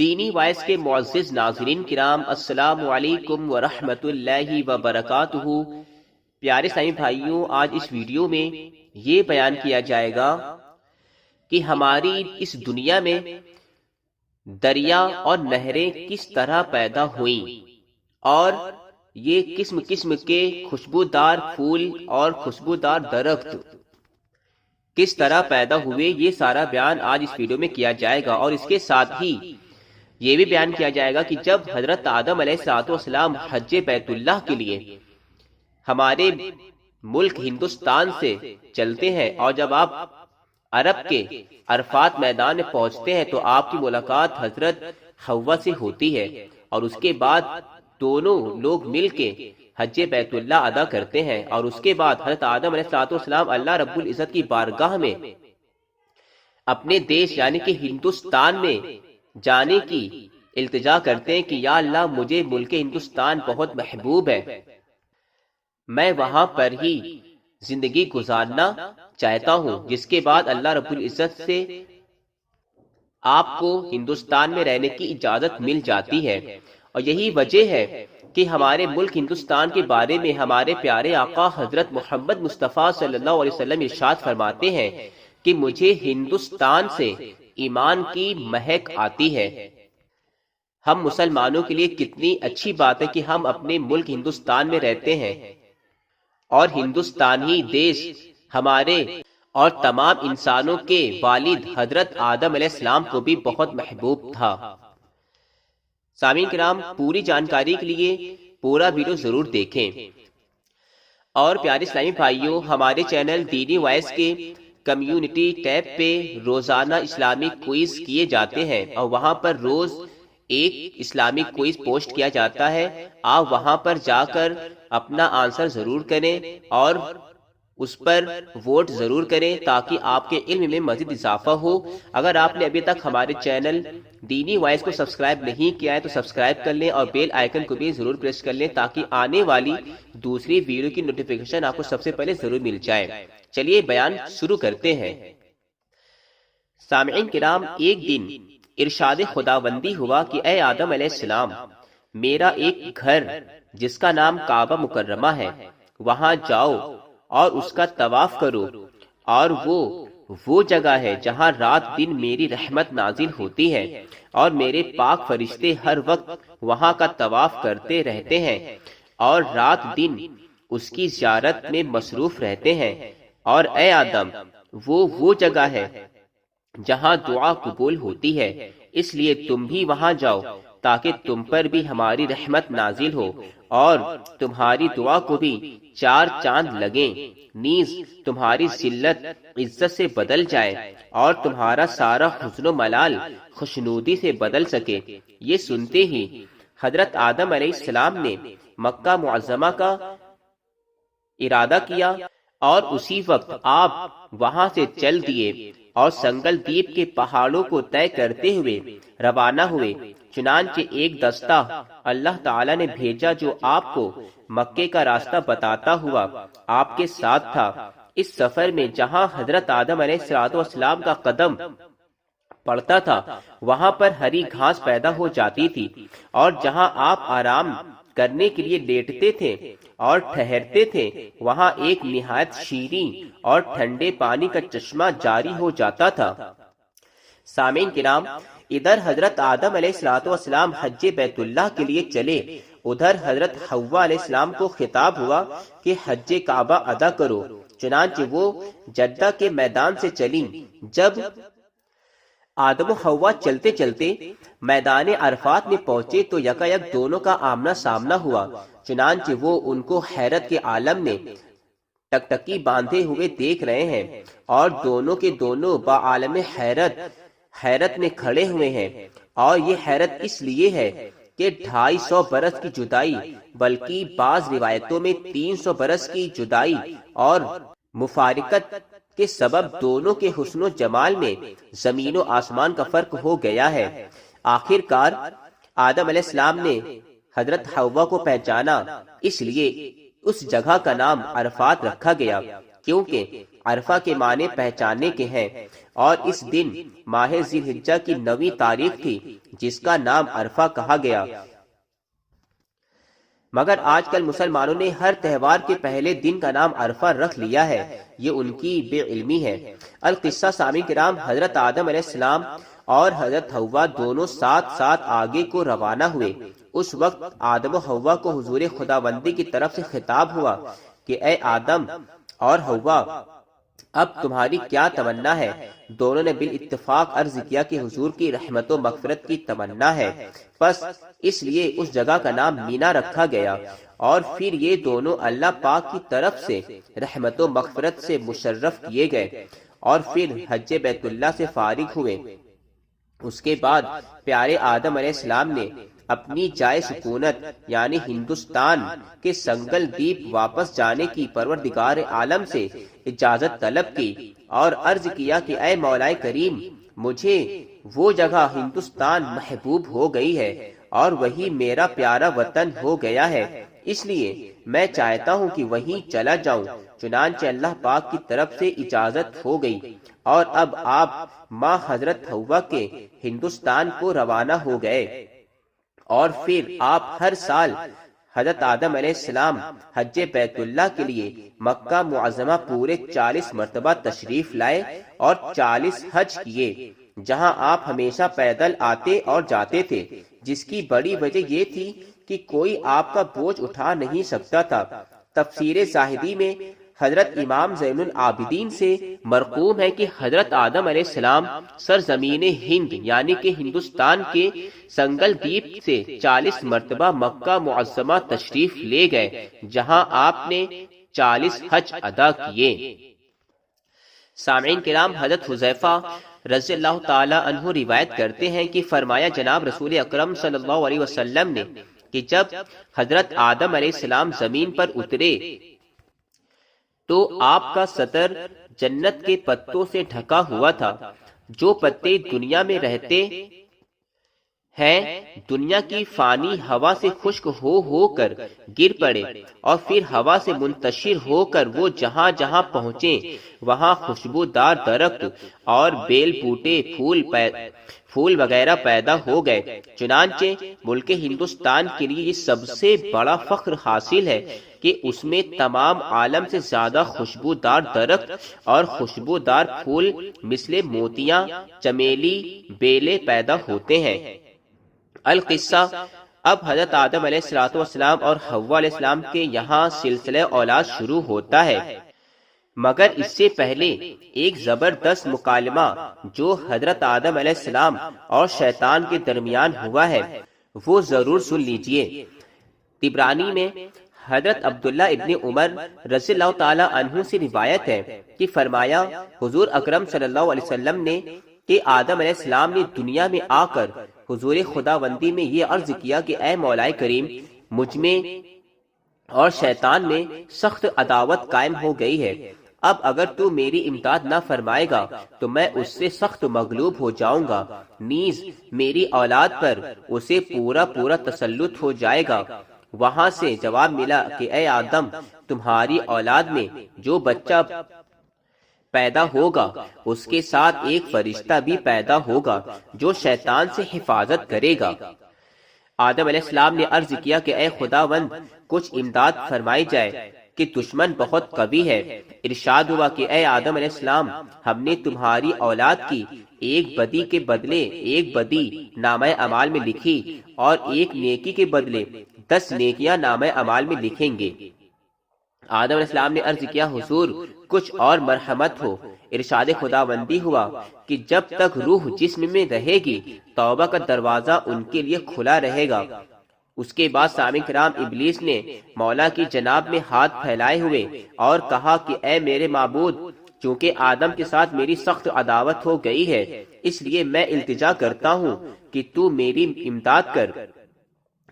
دینی وائس کے معزز ناظرین کرام، السلام علیکم ورحمۃ اللہ وبرکاتہ۔ پیارے اسلامی بھائیوں، آج اس ویڈیو میں یہ بیان کیا جائے گا کہ ہماری اس دنیا میں دریا اور نہریں کس طرح پیدا ہوئیں اور یہ قسم قسم کے خوشبودار پھول اور خوشبودار درخت کس طرح پیدا ہوئے، یہ سارا بیان آج اس ویڈیو میں کیا جائے گا۔ اور اس کے ساتھ ہی یہ بھی بیان کیا جائے گا کہ جب حضرت آدم علیہ السلام حج بیت اللہ کے لیے ہمارے ملک ہندوستان سے چلتے ہیں اور جب آپ عرب کے عرفات میدان میں پہنچتے ہیں تو آپ کی ملاقات حضرت حوا سے ہوتی ہے، اور اس کے بعد دونوں لوگ مل کے حج بیت اللہ ادا کرتے ہیں، اور اس کے بعد حضرت آدم علیہ السلام اللہ رب العزت کی بارگاہ میں اپنے دیش یعنی کہ ہندوستان میں جانے کی التجا کرتے ہیں کہ یا اللہ مجھے ملک ہندوستان بہت محبوب ہے، میں وہاں پر ہی زندگی گزارنا چاہتا ہوں۔ جس کے بعد اللہ رب العزت سے آپ کو ہندوستان میں رہنے کی اجازت مل جاتی ہے، اور یہی وجہ ہے کہ ہمارے ملک ہندوستان کے بارے میں ہمارے پیارے آقا حضرت محمد مصطفیٰ صلی اللہ علیہ وسلم ارشاد فرماتے ہیں کہ مجھے ہندوستان سے ایمان کی مہک آتی ہے۔ ہم مسلمانوں کے لیے کتنی اچھی بات ہے کہ ہم اپنے ملک ہندوستان میں رہتے ہیں، اور ہندوستانی دیش ہمارے اور تمام انسانوں کے والد حضرت آدم علیہ السلام کو بھی بہت محبوب تھا۔ سامعین کرام، پوری جانکاری کے لیے پورا ویڈیو ضرور دیکھیں۔ اور پیارے اسلامی بھائیوں، ہمارے چینل دینی وائس کے کمیونٹی ٹیب پہ روزانہ اسلامک کوئز کیے جاتے ہیں، اور وہاں پر روز ایک اسلامک کوئز پوسٹ کیا جاتا ہے۔ آپ وہاں پر جا کر اپنا آنسر ضرور کریں اور اس پر ووٹ ضرور کریں تاکہ آپ کے علم میں مزید اضافہ ہو۔ اگر آپ نے ابھی تک ہمارے چینل دینی وائس کو سبسکرائب نہیں کیا ہے تو سبسکرائب کر لیں اور بیل آئیکن کو بھی ضرور پریس کر لیں تاکہ آنے والی دوسری ویڈیو کی نوٹیفیکیشن آپ کو سب سے پہلے ضرور مل جائے۔ چلیے بیان شروع کرتے ہیں۔ سامعین کرام، ایک دن ارشاد خداوندی ہوا کہ اے آدم علیہ السلام، میرا ایک گھر جس کا نام کعبہ مکرمہ ہے، وہاں جاؤ اور اس کا طواف کرو، اور وہ جگہ ہے جہاں رات دن میری رحمت نازل ہوتی ہے، اور میرے پاک فرشتے ہر وقت وہاں کا طواف کرتے رہتے ہیں اور رات دن اس کی زیارت میں مصروف رہتے ہیں۔ اور اے آدم، وہ جگہ ہے جہاں دعا قبول ہوتی ہے، اس لیے تم بھی وہاں جاؤ تاکہ تم پر بھی ہماری رحمت نازل ہو اور تمہاری دعا کو بھی 4 چاند لگیں، نیز تمہاری ذلت عزت سے بدل جائے اور تمہارا سارا حزن و ملال خوشنودی سے بدل سکے۔ یہ سنتے ہی حضرت آدم علیہ السلام نے مکہ معظمہ کا ارادہ کیا، اور اسی وقت آپ وہاں سے چل دیے اور سنگل دیپ کے پہاڑوں کو طے کرتے ہوئے روانہ ہوئے۔ چنانچہ ایک دستہ اللہ تعالی نے بھیجا جو آپ کو مکے کا راستہ بتاتا ہوا آپ کے ساتھ تھا۔ اس سفر میں جہاں حضرت آدم علیہ السلام کا قدم پڑتا تھا وہاں پر ہری گھاس پیدا ہو جاتی تھی، اور جہاں آپ آرام کرنے کے لیے لیٹتے تھے اور ٹھہرتے تھے وہاں ایک نہایت شیریں اور ٹھنڈے پانی کا چشمہ جاری ہو جاتا تھا۔ سامعین کرام، ادھر حضرت آدم علیہ السلام حج بیت اللہ کے لیے چلے، ادھر حضرت حوا علیہ السلام کو خطاب ہوا کہ حج کعبہ ادا کرو۔ چنانچہ وہ جدہ کے میدان سے چلیں۔ جب آدم و حوا چلتے چلتے میدان عرفات میں پہنچے تو یکایک دونوں کا آمنا سامنا ہوا۔ چنانچہ وہ ان کو حیرت کے عالم میں ٹکٹکی باندھے ہوئے دیکھ رہے ہیں، اور دونوں کے دونوں بعالم حیرت میں کھڑے ہوئے ہیں، اور یہ حیرت اس لیے ہے کہ 250 برس کی جدائی، بلکہ بعض روایتوں میں 300 برس کی جدائی اور مفارقت کے سبب دونوں کے حسن و جمال میں زمین و آسمان کا فرق ہو گیا ہے۔ آخر کار آدم علیہ السلام نے حضرت حوا کو پہچانا، اس لیے اس جگہ کا نام عرفات رکھا گیا، کیونکہ عرفہ کے معنی پہچاننے کے ہیں، اور اس دن ماہ ذی الحجہ کی 9 تاریخ تھی جس کا نام عرفہ کہا گیا۔ مگر آج کل مسلمانوں نے ہر تہوار کے پہلے دن کا نام عرفہ رکھ لیا ہے، یہ ان کی بے علمی ہے۔ القصہ سامعین کرام، حضرت آدم علیہ السلام اور حضرت حوا دونوں ساتھ ساتھ آگے کو روانہ ہوئے۔ اس وقت آدم و حوا کو حضور خداوندی کی طرف سے خطاب ہوا کہ اے آدم اور حوا، اب تمہاری کیا تمنا ہے؟ دونوں نے بالاتفاق عرض کیا کہ حضور کی رحمت و مغفرت کی تمنا ہے، پس اس لیے اس جگہ کا نام مینا رکھا گیا، اور پھر یہ دونوں اللہ پاک کی طرف سے رحمت و مغفرت سے مشرف کیے گئے، اور پھر حج بیت اللہ سے فارغ ہوئے۔ اس کے بعد پیارے آدم علیہ السلام نے اپنی جائے سکونت یعنی ہندوستان کے سنگل دیپ واپس جانے کی پروردگار عالم سے اجازت طلب کی، اور عرض کیا کہ اے مولا کریم، مجھے وہ جگہ ہندوستان محبوب ہو گئی ہے اور وہی میرا پیارا وطن ہو گیا ہے، اس لیے میں چاہتا ہوں کہ وہیں چلا جاؤں۔ چنانچہ اللہ پاک کی طرف سے اجازت ہو گئی، اور اب آپ ماں حضرت حوا کے ہندوستان کو روانہ ہو گئے، اور پھر آپ ہر سال حضرت آدم علیہ السلام حج بیت اللہ کے لیے مکہ معظمہ پورے 40 مرتبہ تشریف لائے اور 40 حج کیے، جہاں آپ ہمیشہ پیدل آتے اور جاتے تھے، جس کی بڑی وجہ یہ تھی کہ کوئی آپ کا بوجھ اٹھا نہیں سکتا تھا۔ تفسیر زاہدی میں حضرت امام زین العابدین سے مرقوم ہے کہ حضرت آدم علیہ السلام سرزمین ہند یعنی کہ ہندوستان کے سنگل دیپ سے 40 مرتبہ مکہ معظمہ تشریف لے گئے، جہاں آپ نے 40 حج ادا کیے۔ سامعین کرام، حضرت حذیفہ رضی اللہ تعالی عنہ روایت کرتے ہیں کہ فرمایا جناب رسول اکرم صلی اللہ علیہ وسلم نے کہ جب حضرت آدم علیہ السلام زمین پر اترے تو آپ کا سطر جنت کے پتوں سے ڈھکا ہوا تھا۔ جو پتے دنیا میں رہتے ہیں دنیا کی فانی ہوا سے خشک ہو کر گر پڑے، اور پھر ہوا سے منتشر ہو کر وہ جہاں جہاں پہنچے وہاں خوشبودار درخت اور بیل بوٹے پھول وغیرہ پیدا ہو گئے۔ چنانچہ ملک ہندوستان کے لیے یہ سب سے بڑا فخر حاصل ہے کہ اس میں تمام عالم سے زیادہ خوشبودار درخت اور خوشبودار پھول مثل موتیاں، چمیلی، بیلے پیدا ہوتے ہیں۔ القصہ، اب حضرت آدم علیہ السلام اور حوا علیہ السلام کے یہاں سلسلہ اولاد شروع ہوتا ہے، مگر اس سے پہلے ایک زبردست مکالمہ جو حضرت آدم علیہ السلام اور شیطان کے درمیان ہوا ہے وہ ضرور سن لیجئے۔ طبرانی میں حضرت عبداللہ ابن عمر رضی اللہ تعالی عنہ سے روایت ہے کہ فرمایا حضور اکرم صلی اللہ علیہ وسلم نے کہ آدم علیہ السلام نے دنیا میں آ کر حضور خداوندی میں یہ عرض کیا کہ اے مولا کریم، مجھ میں اور شیطان میں سخت عداوت قائم ہو گئی ہے، اب اگر تو میری امداد نہ فرمائے گا تو میں اس سے سخت مغلوب ہو جاؤں گا، نیز میری اولاد پر اسے پورا تسلط ہو جائے گا۔ وہاں سے جواب ملا کہ اے آدم، تمہاری اولاد میں جو بچہ پیدا ہوگا اس کے ساتھ ایک فرشتہ بھی پیدا ہوگا جو شیطان سے حفاظت کرے گا۔ آدم علیہ السلام نے عرض کیا کہ اے خداوند، کچھ امداد فرمائی جائے کہ دشمن بہت قوی ہے۔ ارشاد ہوا کہ اے آدم علیہ السلام، ہم نے تمہاری اولاد کی ایک بدی کے بدلے ایک بدی نامہ اعمال میں لکھی، اور ایک نیکی کے بدلے 10 نیکیاں نامہ اعمال میں لکھیں گے۔ آدم علیہ السلام نے عرض کیا حضور کچھ اور مرحمت ہو۔ ارشاد خداوندی ہوا کہ جب تک روح جسم میں رہے گی توبہ کا دروازہ ان کے لیے کھلا رہے گا۔ اس کے بعد سامعین کرام، ابلیس نے مولا کی جناب میں ہاتھ پھیلائے ہوئے اور کہا کہ اے میرے معبود، چونکہ آدم کے ساتھ میری سخت عداوت ہو گئی ہے، اس لیے میں التجا کرتا ہوں کہ تو میری امداد کر۔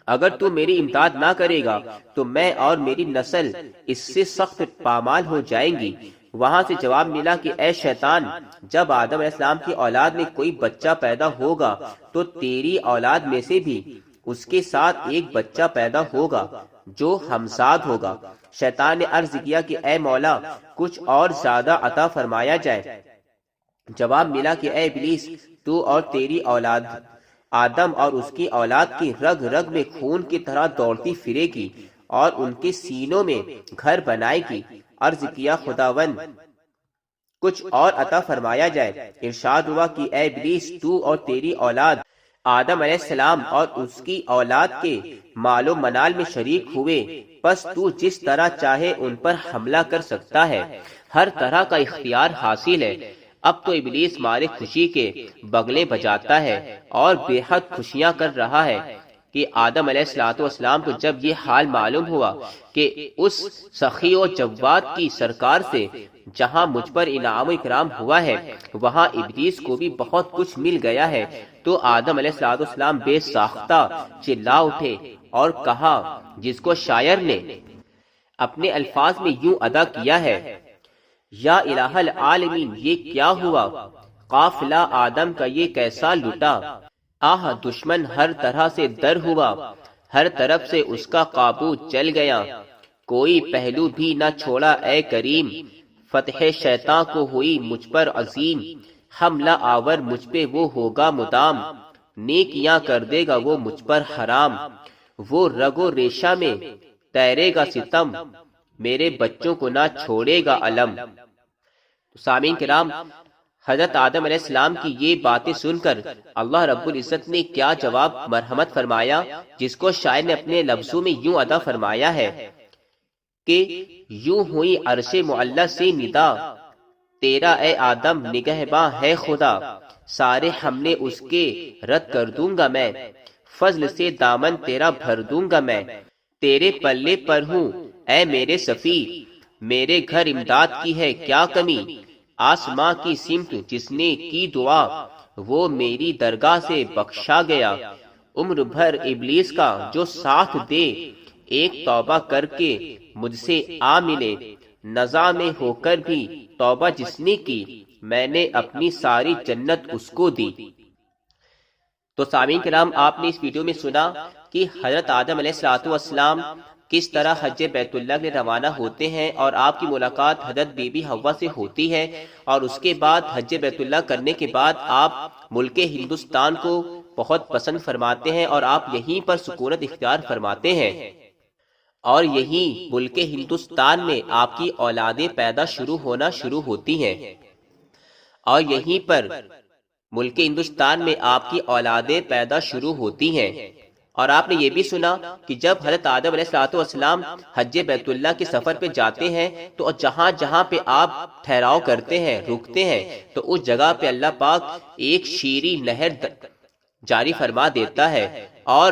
اگر تو میری امداد نہ کرے گا تو میں اور میری نسل اس سے سخت پامال ہو جائیں گی۔ وہاں سے جواب ملا کہ اے شیطان، جب آدم علیہ السلام کی اولاد میں کوئی بچہ پیدا ہوگا تو تیری اولاد میں سے بھی اس کے ساتھ ایک بچہ پیدا ہوگا، جو ہمزاد ہوگا۔ شیطان نے عرض کیا کہ اے مولا کچھ اور زیادہ عطا فرمایا جائے۔ جواب ملا کہ اے ابلیس، تو اور تیری اولاد آدم اور اس کی اولاد کی رگ رگ میں خون کی طرح دوڑتی پھرے گی اور ان کے سینوں میں گھر بنائے گی۔ عرض کیا خداوند کچھ اور عطا فرمایا جائے۔ ارشاد ہوا کہ اے ابلیس، تو اور تیری اولاد آدم علیہ السلام اور اس کی اولاد کے مال و منال میں شریک ہوئے، پس تو جس طرح چاہے ان پر حملہ کر سکتا ہے، ہر طرح کا اختیار حاصل ہے۔ اب تو ابلیس مارے خوشی کے بگلے بجاتا ہے اور بے حد خوشیاں کر رہا ہے کہ آدم علیہ السلام کو جب یہ حال معلوم ہوا کہ اس سخی و جواد کی سرکار سے جہاں مجھ پر انعام و اکرام ہوا ہے وہاں ابلیس کو بھی بہت کچھ مل گیا ہے، تو آدم علیہ السلام بے ساختہ چلا اٹھے اور کہا، جس کو شاعر نے اپنے الفاظ میں یوں ادا کیا ہے، یا الہ العالمین یہ کیا ہوا، قافلہ آدم کا یہ کیسا لٹا، آہ دشمن ہر طرح سے در ہوا، ہر طرف سے اس کا قابو چل گیا، کوئی پہلو بھی نہ چھوڑا اے کریم، فتح شیطان کو ہوئی مجھ پر عظیم، حملہ آور مجھ پہ وہ ہوگا مدام، نیکیاں کر دے گا وہ مجھ پر حرام، وہ رگ و ریشہ میں تیرے گا ستم، میرے بچوں کو نہ چھوڑے گا علم۔ سامعین کرام، حضرت آدم علیہ السلام کی یہ باتیں سن کر اللہ رب العزت نے کیا جواب مرحمت فرمایا، جس کو شاعر نے اپنے لفظوں میں یوں ادا فرمایا ہے کہ یوں ہوئی عرش معلی سے ندا، تیرا اے آدم نگہباں ہے خدا، سارے حملے اس کے رد کر دوں گا میں، فضل سے دامن تیرا بھر دوں گا میں، تیرے پلے پر ہوں اے میرے صفی، میرے گھر امداد کی ہے کیا کمی، آسماں کی سمت جس نے کی دعا، وہ میری درگاہ سے بخشا گیا، عمر بھر ابلیس کا جو ساتھ دے، ایک توبہ کر کے مجھ سے آ ملے، نزا میں ہو کر بھی توبہ جس نے کی، میں نے اپنی ساری جنت اس کو دی۔ تو سامعین کرام، آپ نے اس ویڈیو میں سنا کہ حضرت آدم علیہ السلام کس طرح حج بیت اللہ کے روانہ ہوتے ہیں اور آپ کی ملاقات حضرت بی بی حوا سے ہوتی ہے، اور اس کے بعد حج بیت اللہ کرنے کے بعد آپ ملک ہندوستان کو بہت پسند فرماتے ہیں اور آپ یہیں پر سکونت اختیار فرماتے ہیں، اور یہی ملک ہندوستان میں آپ کی اولادیں پیدا ہونا شروع ہوتی ہیں، اور یہیں پر ملک ہندوستان میں آپ کی اولادیں پیدا شروع ہوتی ہیں۔ اور آپ نے یہ بھی سنا کہ جب حضرت آدم علیہ السلام حج بیت اللہ کے سفر پہ جاتے ہیں تو جہاں جہاں پہ آپ ٹھہراؤ کرتے ہیں، رکتے ہیں، تو اس جگہ پہ اللہ پاک ایک شیریں نہر جاری فرما دیتا ہے، اور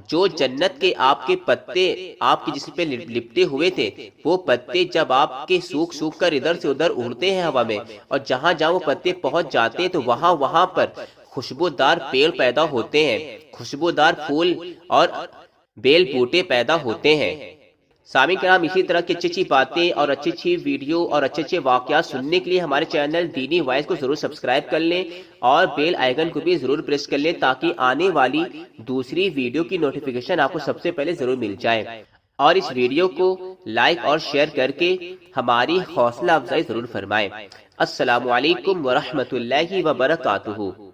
جو جنت کے آپ کے پتے آپ کے جسم پہ لپٹے ہوئے تھے، وہ پتے جب آپ کے سوکھ سوکھ کر ادھر سے ادھر اڑتے ہیں ہوا میں، اور جہاں جہاں وہ پتے پہنچ جاتے ہیں تو وہاں پر خوشبودار پیڑ پیدا ہوتے ہیں، خوشبودار پھول اور بیل بوٹے پیدا ہوتے ہیں۔ سامعین کرام، اسی طرح کی اچھی باتیں اور اچھی ویڈیو اور اچھے واقعات سننے کے لیے ہمارے چینل دینی وائس کو ضرور سبسکرائب کر لیں اور بیل آئیکن کو بھی ضرور پریس کر لیں تاکہ آنے والی دوسری ویڈیو کی نوٹیفیکیشن آپ کو سب سے پہلے ضرور مل جائے، اور اس ویڈیو کو لائک اور شیئر کر کے ہماری حوصلہ افزائی ضرور فرمائیں۔ السلام علیکم ورحمۃ اللہ وبرکاتہ۔